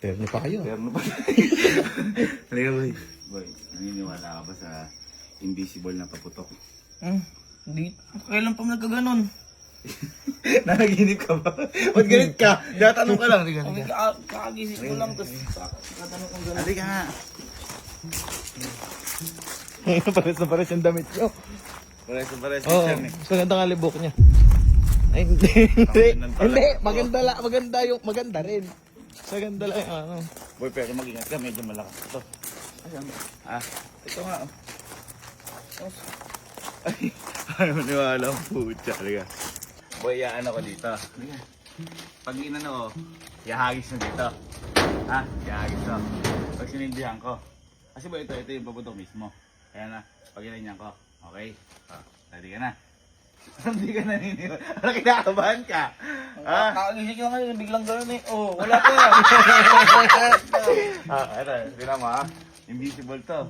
Terno pa kayo. Terno pa. Halika boy. Boy, naniniwala ka ba sa invisible na paputok? Hindi. Kailan pa nagkaganon? Nanaginip ka ba? Ba't ganit ka? Datanong ka lang. Halika. Kakagising ko lang. Tapos katanong kong gano'n. Halika nga. Pares na pares yung damit nyo. Pares Oo, yan eh. mas maganda nga libok niya. Ay, hindi. Hindi, maganda rin. Mas maganda lang yung ano. Boy, pero mag-ingat ka. Medyo malakas ito. Ito nga. Ay, ayaw maniwala ang putya. Halika. Boy, yaan ako dito. Halika. Pag inano ko, yahagis na dito. Yahagis na. Pag sinindihan ko. Kasi boy, ito yung paputok mismo. Kaya na, pag inanyan ko. Okay? Ready ka na? Hindi ka naniniwala. Ano, kinakabahan ka? Kakagising ko ngayon. Biglang gano'n eh. Oh, wala pa. Ito, tinan mo ha. Invisible to.